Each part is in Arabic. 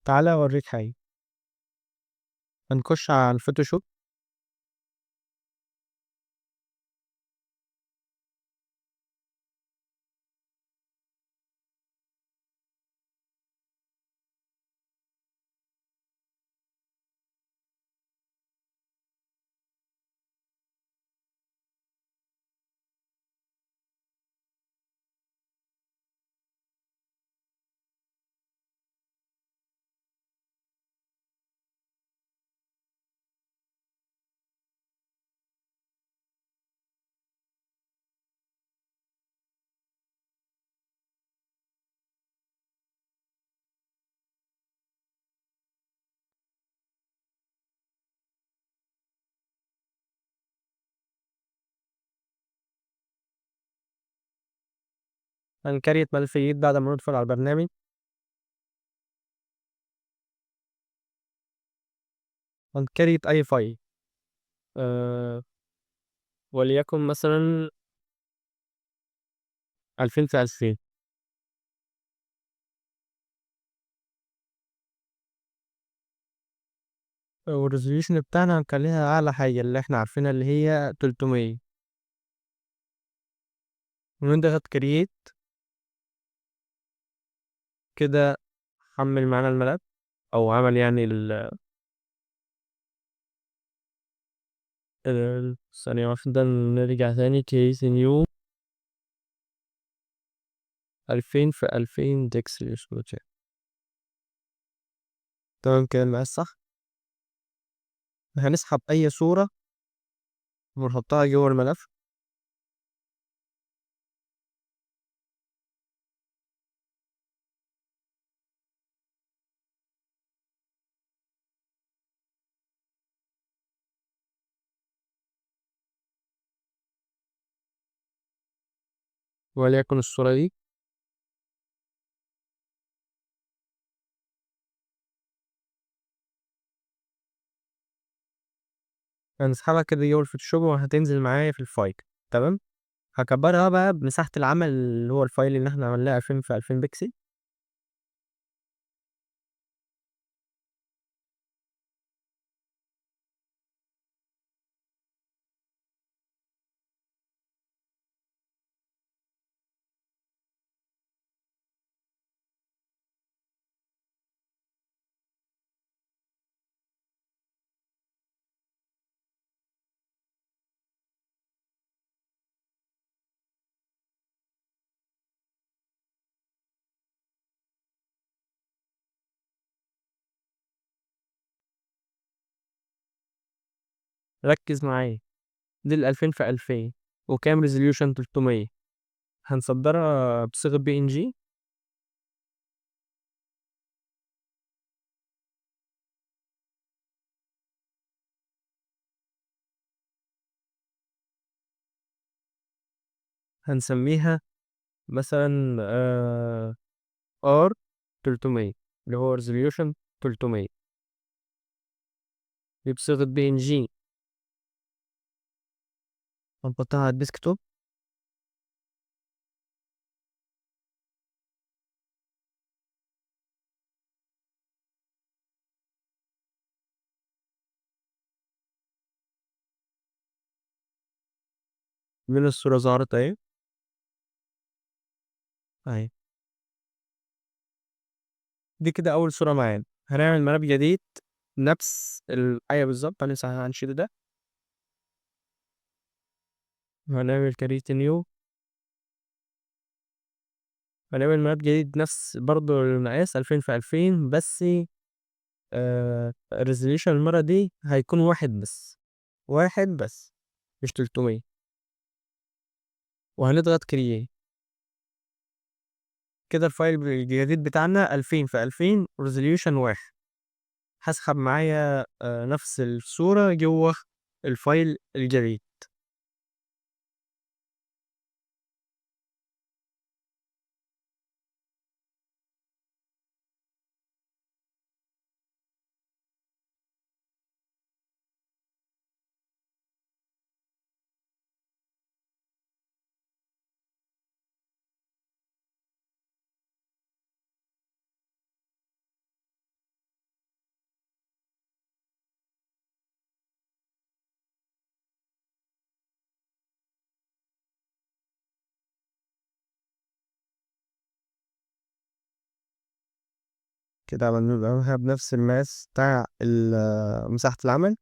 تعالَ أورّيك حاجة، هنخش على الفوتوشوب. هنكريت ملف جديد بعد ما ندخل على البرنامج. هنكريت أي فايل، آآ وليكن مثلًا 2000 في 2000. والresolution بتاعنا هنخلّيها أعلى حاجة اللي إحنا عارفينها اللي هي 300 ونضغط create. كده حمّل معانا الملف أو عمل يعني ثانية واحدة نرجع تاني create new 2000 في 2000 pixel resolution. تمام كده المقاس صح. هنسحب أي صورة ونحطها جوّه الملف. وليكن الصورة دي. هنسحبها كده جوّه الفوتوشوب وهتنزل معايا في الفايل. تمام. هاكبّرها بقى بمساحة العمل اللي هو الفايل اللي إحنا عملناه 2000 في 2000 بكسل. ركّز معايا، دي ال2000 في 2000 وكام resolution 300. هنصدّرها بصيغة PNG. هنسمّيها مثلًا R300 اللي هو resolution 300 دي بصيغة PNG. هنحطها على الديسكتوب. من الصورة ظهرت أهي. أهي. دي كده أول صورة معانا. هنعمل ملف جديد نفس الحاجة بالضبط. هنشيل ده وهنعمل create new. هنعمل ملف جديد نفس برضه المقاس 2000 في 2000 بس الresolution المرّة دي هيكون واحد بس، واحد بس مش 300. وهنضغط create. كده الفايل الجديد بتاعنا 2000 في 2000 resolution 1. هاسحب معايا نفس الصورة جوّه الفايل الجديد. كده عملناها بنفس المقاس بتاع مساحة العمل.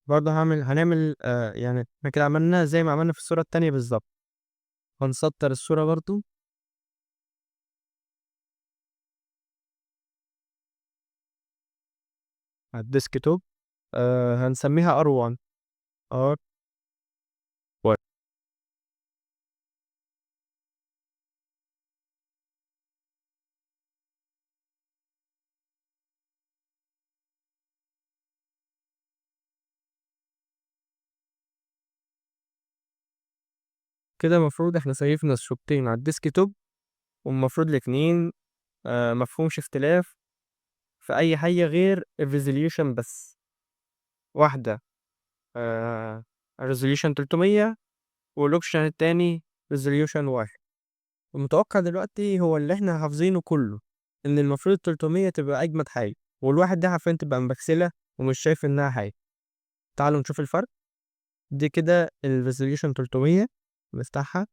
برضه هنعمل يعني احنا كده عملنا زي ما عملنا في الصورة التانية بالظبط. هنسطر الصورة برضه على الديسك توب. هنسميها R1. R1. كده المفروض احنا سيفنا الصورتين على الديسك توب، والمفروض الاتنين مفهومش اختلاف في أي حاجة غير الريزوليوشن بس. واحدة ريزوليوشن 300، والأوبشن التاني ريزوليوشن 1. المتوقع دلوقتي هو اللي احنا حافظينه كله، إن المفروض 300 تبقى أجمد حاجة، والواحد ده حرفيا تبقى مبكسلة ومش شايف إنها حاجة. تعالوا نشوف الفرق. دي كده الريزوليوشن 300، نفتحها.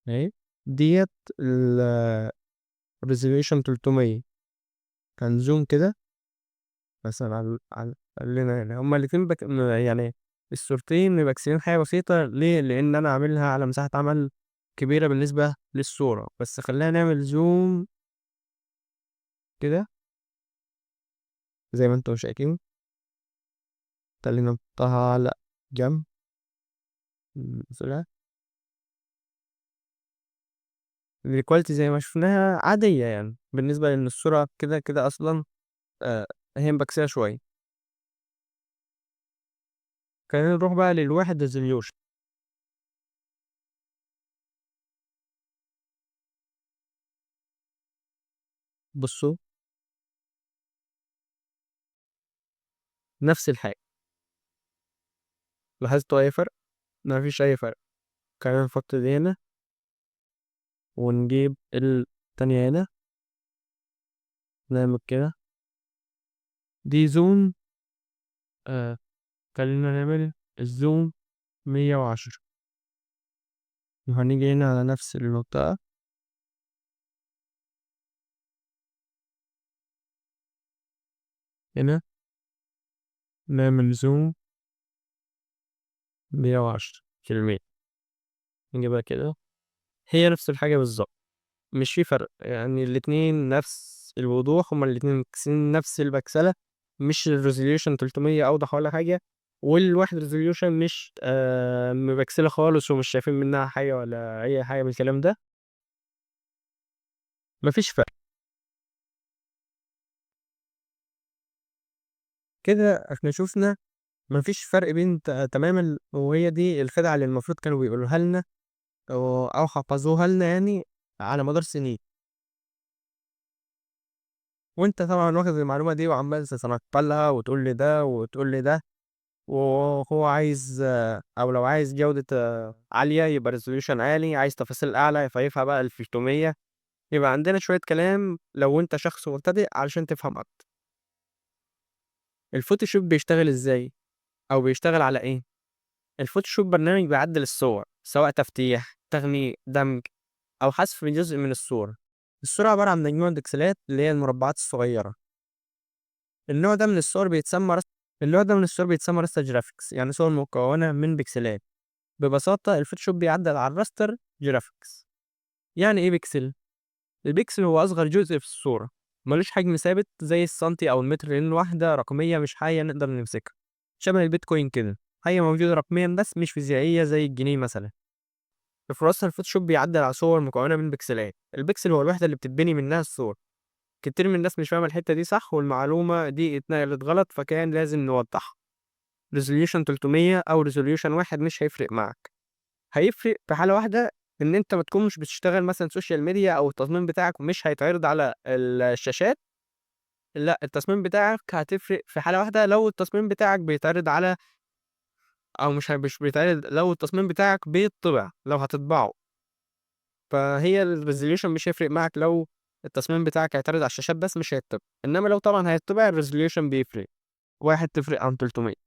اهي ديت الريزوليوشن 300. هنزوم كده مثلا على خلينا يعني هما الاتنين يعني الصورتين مبكسلين حاجة بسيطة. ليه؟ لأن أنا عاملها على مساحة عمل كبيرة بالنسبة للصورة. بس خلينا نعمل زوم كده زي ما انتوا شايفين. خلينا نحطها على جنب. مثلا الكواليتي زي ما شفناها عادية، يعني بالنسبة لأن الصورة كده كده أصلا آه هي مبكسلة شوية. خلينا نروح بقى للواحد ريزوليوشن. بصوا، نفس الحاجة. لاحظتوا أي فرق؟ مفيش أي فرق. خلينا نحط دي هنا ونجيب التانية هنا، نعمل كده. دي زوم. آه خلينا نعمل الزوم 110، وهنيجي هنا على نفس المنطقة. هنا نعمل زوم 110%. نجيبها كده. هي نفس الحاجة بالظبط، مش في فرق. يعني الاتنين نفس الوضوح، هما الاتنين مكسين نفس البكسلة. مش الريزوليوشن 300 أوضح ولا حاجة، والواحد ريزوليوشن مش مبكسلة خالص ومش شايفين منها حاجة ولا أي حاجة من الكلام ده. مفيش فرق. كده احنا شفنا مفيش فرق بين تماما، وهي دي الخدعة اللي المفروض كانوا بيقولوها لنا أو حفظوها لنا يعني على مدار سنين. وانت طبعا واخد المعلومة دي وعمال تتنقلها وتقول لي ده وتقول لي ده. وهو عايز او لو عايز جودة عالية يبقى ريزوليوشن عالي، عايز تفاصيل اعلى فيفها بقى ال 300. يبقى عندنا شوية كلام لو انت شخص مبتدئ علشان تفهم اكتر. الفوتوشوب بيشتغل ازاي او بيشتغل على ايه؟ الفوتوشوب برنامج بيعدل الصور، سواء تفتيح، تغميق، دمج، او حذف من جزء من الصورة. الصورة عبارة عن مجموعة بكسلات اللي هي المربعات الصغيرة. النوع ده من الصور بيتسمى النوع ده من الصور بيتسمى راستر جرافيكس، يعني صور مكونة من بكسلات. ببساطة الفوتوشوب بيعدل على الراستر جرافيكس. يعني ايه بيكسل؟ البيكسل هو أصغر جزء في الصورة، ملوش حجم ثابت زي السنتي أو المتر، لأن واحدة رقمية مش حاجة نقدر نمسكها. شبه البيتكوين كده، حاجة موجودة رقميا بس مش فيزيائية زي الجنيه مثلا. في راستر الفوتوشوب بيعدل على صور مكونة من بكسلات. البكسل هو الوحدة اللي بتتبني منها الصور. كتير من الناس مش فاهمة الحتة دي صح، والمعلومة دي اتنقلت غلط، فكان لازم نوضحها. ريزوليوشن 300 أو ريزوليوشن 1 مش هيفرق معاك. هيفرق في حالة واحدة، إن أنت ما تكونش بتشتغل مثلًا سوشيال ميديا أو التصميم بتاعك مش هيتعرض على الشاشات. لأ، التصميم بتاعك هتفرق في حالة واحدة، لو التصميم بتاعك بيتعرض على أو مش بيتعرض لو التصميم بتاعك بيتطبع، لو هتطبعه. فهي الresolution مش هيفرق معاك لو التصميم بتاعك هيتعرض على الشاشات بس مش هيتطبع، إنما لو طبعًا هيتطبع الresolution بيفرق، 1 تفرق عن 300.